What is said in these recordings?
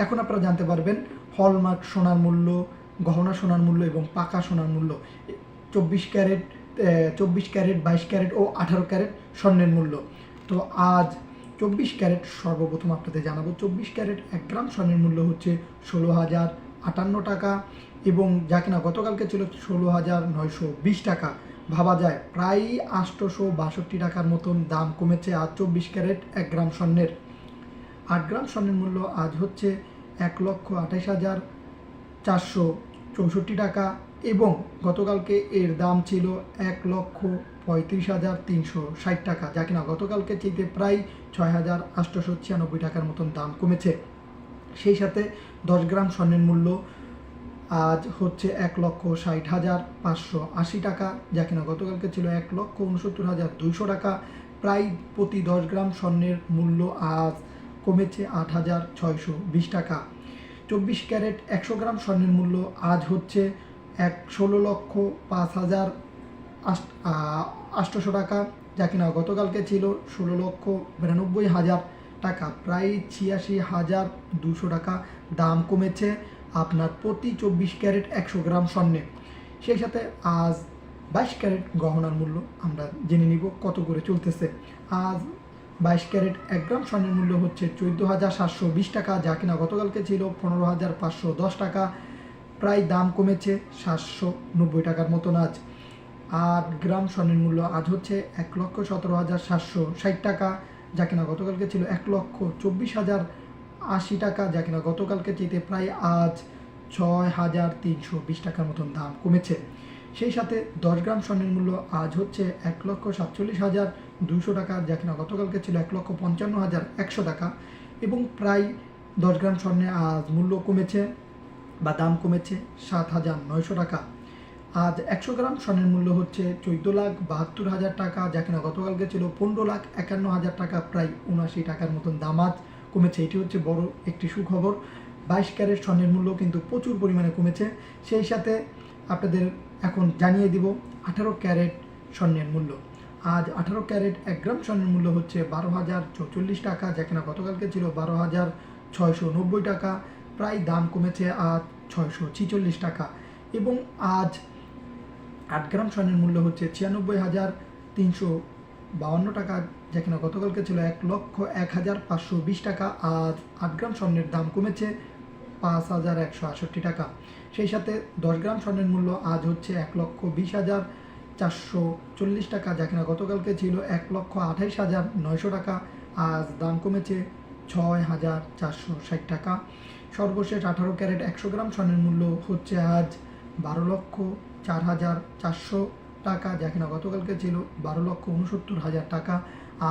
এখন আপনারা জানতে পারবেন হলমার্ক সোনার মূল্য, গহনা সোনার মূল্য এবং পাকা সোনার মূল্য, 24 ক্যারেট, 24 ক্যারেট, 22 ক্যারেট ও 18 ক্যারেট স্বর্ণের মূল্য। তো আজ 24 ক্যারেট সর্বপ্রথম আপনাদের জানাবো। 24 ক্যারেট 1 গ্রাম স্বর্ণের মূল্য হচ্ছে 16,058 টাকা এবং যা কিনা গতকালকে ছিল 16,920 টাকা। ভাবা যায় প্রায় 862 টাকার মতন দাম কমেছে আজ 24 ক্যারেট 1 গ্রাম স্বর্ণের। 8 গ্রাম স্বর্ণের মূল্য আজ হচ্ছে 1,28,464 টাকা এবং গতকালকে এর দাম ছিল 1,35,360 টাকা, যা কিনা গতকালকে চাইতে প্রায় 6,896 টাকার মতন দাম কমেছে। সেই সাথে 10 গ্রাম স্বর্ণের মূল্য আজ হচ্ছে 1,60,580 টাকা, যা কিনা গতকালকে ছিল 1,69,200 টাকা। প্রায় প্রতি 10 গ্রাম স্বর্ণের মূল্য আজ কমেছে 8,620 টাকা। 24 ক্যারেট 100 গ্রাম স্বর্ণের মূল্য আজ হচ্ছে 16,08,800 টাকা, যা কিনা গতকালকে ছিল 16,92,000 টাকা। প্রায় 86,200 টাকা দাম কমেছে আপনার প্রতি 24 ক্যারেট 100 গ্রাম স্বর্ণে। সেই সাথে আজ 22 ক্যারেট গহনার মূল্য আমরা জেনে নিব কত করে চলতেছে। আজ 22 ক্যারেট 1 গ্রাম স্বর্ণের মূল্য হচ্ছে 14,720 টাকা, যা কিনা গতকালকে ছিল 15,510 টাকা। প্রায় দাম কমেছে 790 টাকার মতন আজ। 8 গ্রাম স্বর্ণের মূল্য আজ হচ্ছে 1,17,760 টাকা, যা কিনা গতকালকে ছিল 1,24,080 টাকা, যা কিনা গতকালকে চাইতে প্রায় আজ 6,320 টাকার মতন দাম কমেছে। সেই সাথে 10 গ্রাম স্বর্ণের মূল্য আজ হচ্ছে 1,47,200 টাকা, যা কিনা গতকালকে ছিল 1,55,100 টাকা এবং প্রায় 10 গ্রাম স্বর্ণে আজ মূল্য কমেছে বা দাম কমেছে 7,900 টাকা। আজ 100 গ্রাম স্বর্ণের মূল্য হচ্ছে 14,72,000 টাকা, যা কিনা গতকালকে ছিল 15,51,000 টাকা। প্রায় 79 টাকার মতন দাম আজ কমেছে। এটি হচ্ছে বড় একটি সুখবর। 22 ক্যারেট স্বর্ণের মূল্য কিন্তু প্রচুর পরিমাণে কমেছে। সেই সাথে আপনাদের এখন জানিয়ে দিব 18 ক্যারেট স্বর্ণের মূল্য। আজ 18 ক্যারেট 1 গ্রাম স্বর্ণের মূল্য হচ্ছে 12,044 টাকা, যা কিনা গতকালকে ছিল 12,690 টাকা। প্রায় দাম কমেছে আজ 646 টাকা এবং আজ 8 গ্রাম স্বর্ণের মূল্য হচ্ছে 96,352 টাকা, যা কিনা গতকালকে ছিল 1,01,520 টাকা। আজ 8 গ্রাম স্বর্ণের দাম কমেছে 5,168 টাকা। সেই সাথে 10 গ্রাম স্বর্ণের মূল্য আজ হচ্ছে 1,20,440 টাকা, যা কিনা গতকালকে ছিল 1,28,900 টাকা। আজ দাম কমেছে 6,460 টাকা। সর্বশেষ 18 ক্যারেট 100 গ্রাম স্বর্ণের মূল্য হচ্ছে আজ 12,04,400 টাকা, যা কিনা গতকালকে ছিল 12,69,000 টাকা।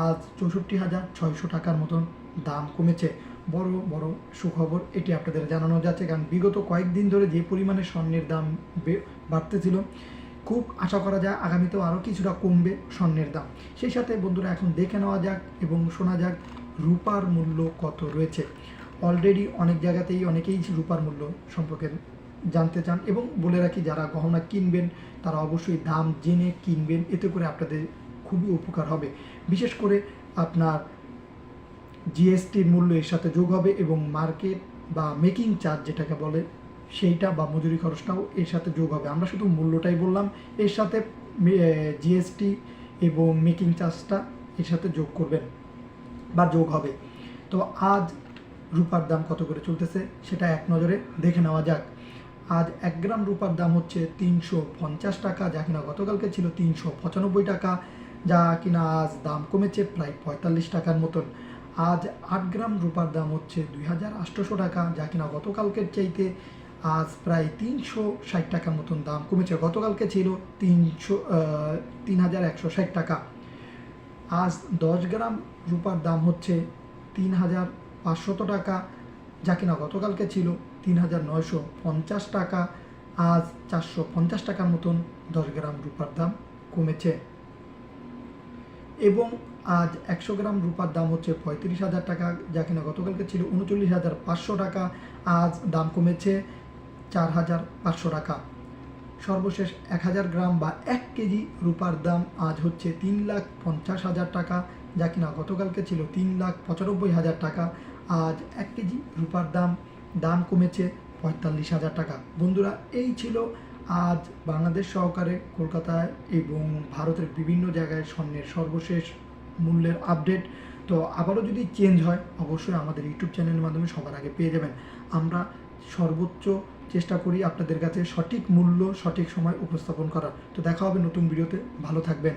আজ 64,600 টাকার মতন দাম কমেছে। বড় বড় সুখবর এটি আপনাদের জানানো যাচ্ছে, কারণ বিগত কয়েকদিন ধরে যে পরিমাণে স্বর্ণের দাম বাড়তেছিল, খুব আশা করা যায় আগামীতেও আরও কিছুটা কমবে স্বর্ণের দাম। সেই সাথে বন্ধুরা এখন দেখে নেওয়া যাক এবং শোনা যাক রূপার মূল্য কত রয়েছে। অলরেডি অনেক জায়গাতেই অনেকেই রূপার মূল্য সম্পর্কে জানতে চান এবং বলে রাখি যারা গহনা কিনবেন তারা অবশ্যই দাম জেনে কিনবেন, এতে করে আপনাদের খুবই উপকার হবে। বিশেষ করে আপনার জিএসটির মূল্য এর সাথে যোগ হবে এবং মার্কেট বা মেকিং চার্জ যেটাকে বলে সেইটা বা মজুরি খরচটাও এর সাথে যোগ হবে। আমরা শুধু মূল্যটাই বললাম, এর সাথে জিএসটি এবং মেকিং চার্জটা এর সাথে যোগ করবেন বা যোগ হবে। তো আজ রূপার দাম কত করে চলতেছে সেটা এক নজরে দেখে নেওয়া যাক। আজ 1 গ্রাম রূপার দাম হচ্ছে 350 টাকা, যা কিনা গতকালকে ছিল 395 টাকা, যা কিনা আজ দাম কমেছে প্রায় 45 টাকার মতন। আজ 8 গ্রাম রূপার দাম হচ্ছে 2,800 টাকা, যা কিনা গতকালকের চাইতে আজ প্রায় 360 টাকার মতন দাম কমেছে। গতকালকে ছিল 3,160 টাকা। আজ 10 গ্রাম রূপার দাম হচ্ছে 3,500 টাকা, যা কিনা গতকালকে ছিল 3,950 টাকা। আজ 450 টাকার মতন 10 গ্রাম রূপার দাম কমেছে এবং আজ 100 গ্রাম রূপার দাম হচ্ছে 35,000 টাকা, যা কিনা গতকালকে ছিল 39,500 টাকা। আজ দাম কমেছে 4,500 টাকা। সর্বশেষ 1,000 গ্রাম বা 1 কেজি রূপার দাম আজ হচ্ছে 3,50,000 টাকা, যা কিনা গতকালকে ছিল 3,95,000 টাকা। আজ 1 কেজি রূপার দাম দাম কমেছে 45,000 টাকা। বন্ধুরা, এই ছিল আজ বাংলাদেশ সহকারে কলকাতায় এবং ভারতের বিভিন্ন জায়গায় স্বর্ণের সর্বশেষ মূল্যের আপডেট। তো আবারও যদি চেঞ্জ হয় অবশ্যই আমাদের ইউটিউব চ্যানেলের মাধ্যমে সবার আগে পেয়ে যাবেন। আমরা সর্বোচ্চ চেষ্টা করি আপনাদের কাছে সঠিক মূল্য সঠিক সময় উপস্থাপন করার। তো দেখা হবে নতুন ভিডিওতে, ভালো থাকবেন।